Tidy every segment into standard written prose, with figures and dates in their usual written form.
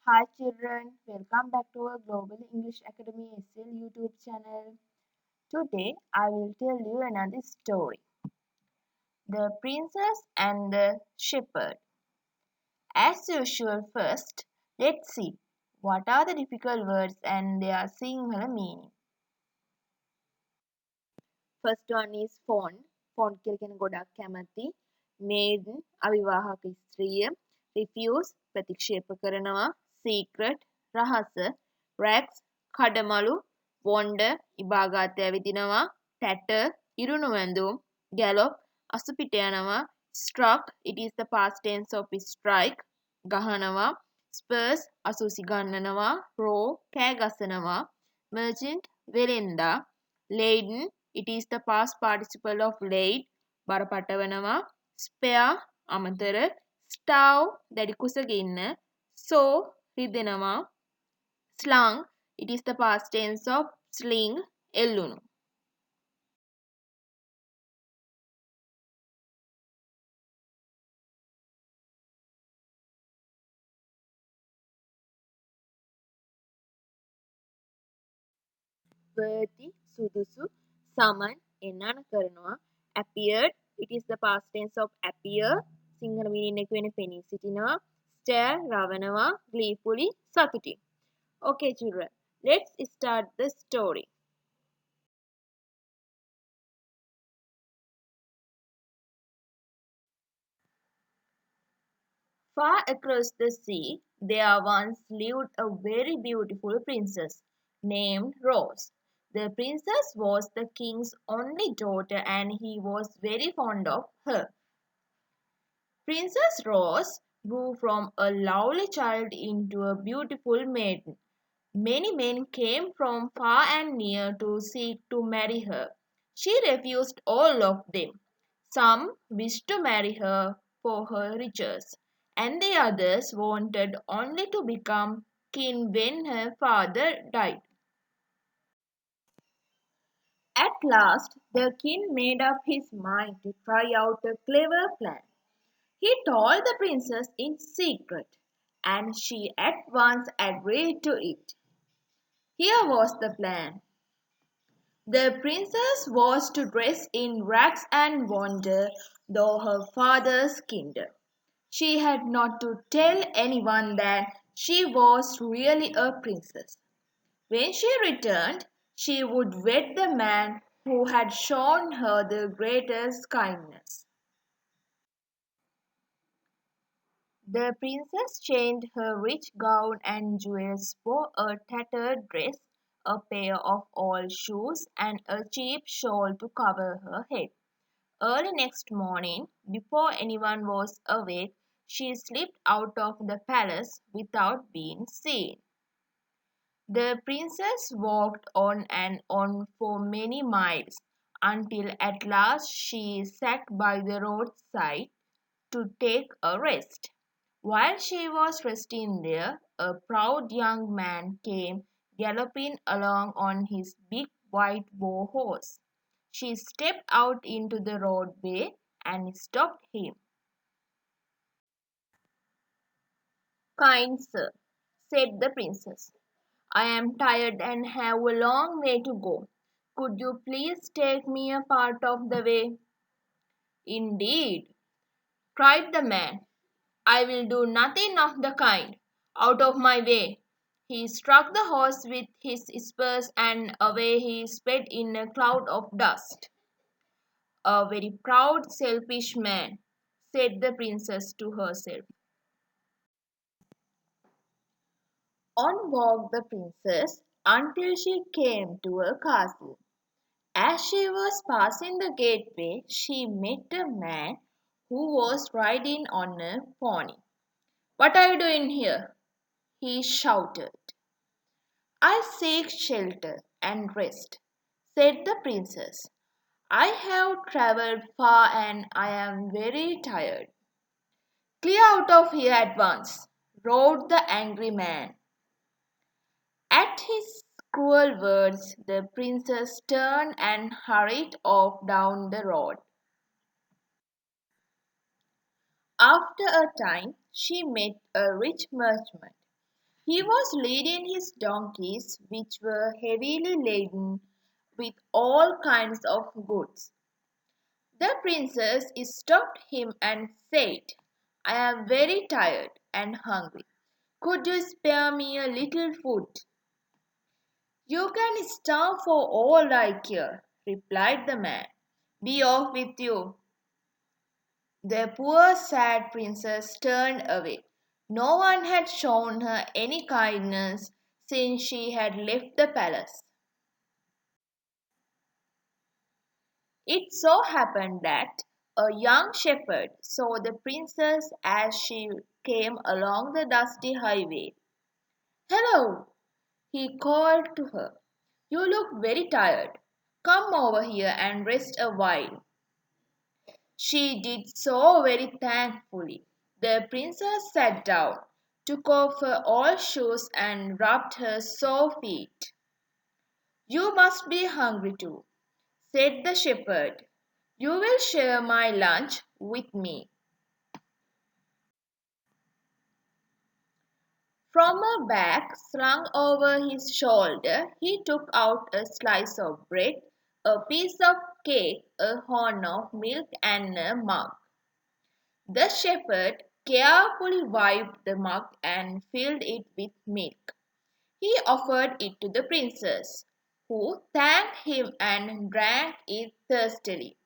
Hi children, welcome back to our Global English Academy SL YouTube channel. Today I will tell you another story. The Princess and the Shepherd. As usual, first let's see what are the difficult words and their singular meaning. First one is phone. Phone කියලා කියන ගොඩක් කැමති. Maiden අවිවාහක ස්ත්‍රිය. Refuse ප්‍රතික්ෂේප කරනවා. Secret රහස. Rags කඩමලු. Wander ඉබාගාත ඇවිදිනවා. Tatter ඉරුණු ඇඳුම්. Gallop අසුපිට යනවා. Struck it is the past tense of strike ගහනවා. Spurs අසුසි ගන්නනවා. Row කෑ ගසනවා. Merchant වෙළෙන්දා. Laden it is the past participle of laid බර පටවනවා. Spare අමතර. Starve දැඩි කුසගින්න. Sow රිදෙනවා. Slung it is the past tense of sling එල්ලුණු. Worthy සුදුසු. Summon එන්නන කරනවා. Appeared it is the past tense of appear Sinhala meaning එක වෙන පෙනී සිටිනවා. Stare රවනවා. Gleefully සතුටින්. Okay children, let's start the story. Far across the sea, there once lived a very beautiful princess named Rose. The princess was the king's only daughter and he was very fond of her. Princess Rose grew from a lovely child into a beautiful maiden. Many men came from far and near to seek to marry her. She refused all of them. Some wished to marry her for her riches, and the others wanted only to become king when her father died. At last, the king made up his mind to try out a clever plan. He told the princess in secret, and she at once agreed to it. Here was the plan. The princess was to dress in rags and wander through her father's kingdom. She had not to tell anyone that she was really a princess. When she returned, she would wed the man who had shown her the greatest kindness. The princess changed her rich gown and jewels for a tattered dress, a pair of old shoes, and a cheap shawl to cover her head. Early next morning, before anyone was awake, she slipped out of the palace without being seen. The princess walked on and on for many miles until at last she sat by the roadside to take a rest. While she was resting there, a proud young man came galloping along on his big white war horse. She stepped out into the roadway and stopped him. Kind sir, said the princess, I am tired and have a long way to go. Could you please take me a part of the way? Indeed, cried the man. I will do nothing of the kind. Out of my way. He struck the horse with his spurs and away he sped in a cloud of dust. A very proud, selfish man, said the princess to herself. On walked the princess until she came to a castle. As she was passing the gateway, she met a man who was riding on a pony. What are you doing here? He shouted. I seek shelter and rest, said the princess. I have travelled far and I am very tired. Clear out of here at once, roared the angry man. At his cruel words, the princess turned and hurried off down the road. After a time, she met a rich merchant. He was leading his donkeys, which were heavily laden with all kinds of goods. The princess stopped him and said, I am very tired and hungry. Could you spare me a little food? You can starve for all I care, replied the man. Be off with you. The poor sad princess turned away. No one had shown her any kindness since she had left the palace. It so happened that a young shepherd saw the princess as she came along the dusty highway. Hello, he called to her. You look very tired. Come over here and rest a while. She did so very thankfully. The princess sat down, took off her old shoes, and rubbed her sore feet. You must be hungry too, said the shepherd. You will share my lunch with me. From a bag slung over his shoulder, he took out a slice of bread, a piece of cake, a horn of milk, and a mug. The shepherd carefully wiped the mug and filled it with milk. He offered it to the princess, who thanked him and drank it thirstily.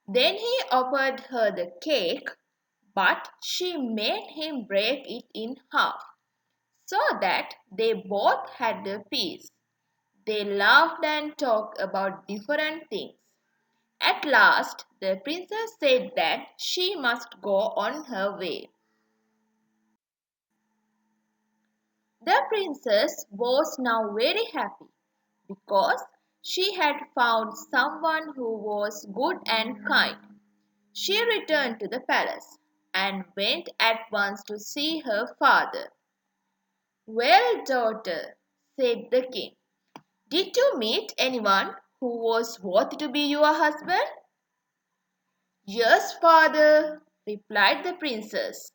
Then he offered her the cake, but she made him break it in half, so that they both had a piece. They laughed and talked about different things. At last, the princess said that she must go on her way. The princess was now very happy because she had found someone who was good and kind. She returned to the palace and went at once to see her father. Well, daughter, said the king, did you meet anyone who was worth to be your husband? Yes, father, replied the princess.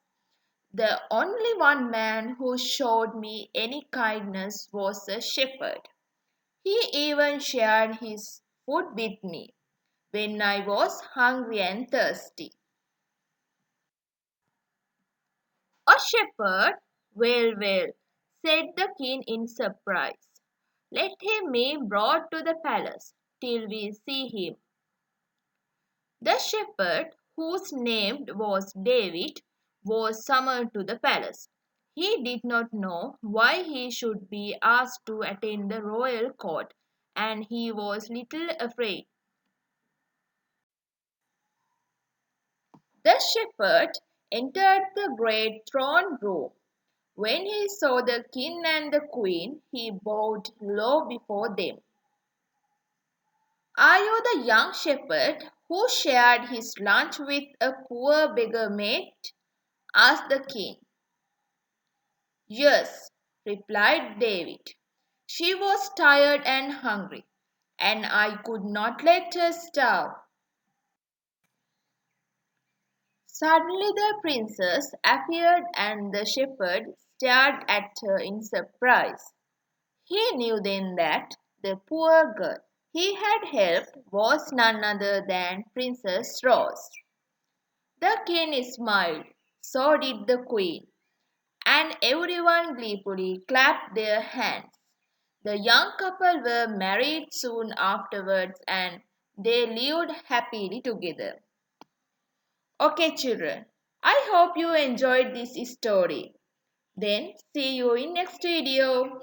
The only one man who showed me any kindness was a shepherd. He even shared his food with me when I was hungry and thirsty. A shepherd? Well, well, said the king in surprise. Let him be brought to the palace till we see him. The shepherd, whose name was David, was summoned to the palace. He did not know why he should be asked to attend the royal court, and he was little afraid. The shepherd entered the great throne room. When he saw the king and the queen, he bowed low before them. Are you the young shepherd who shared his lunch with a poor beggar maid? Asked the king. Yes, replied David. She was tired and hungry, and I could not let her starve. Suddenly the princess appeared and the shepherd stared at her in surprise. He knew then that the poor girl he had helped was none other than Princess Rose. The king smiled, so did the queen, and everyone gleefully clapped their hands. The young couple were married soon afterwards and they lived happily together. Okay, children, I hope you enjoyed this story. Then see you in next video.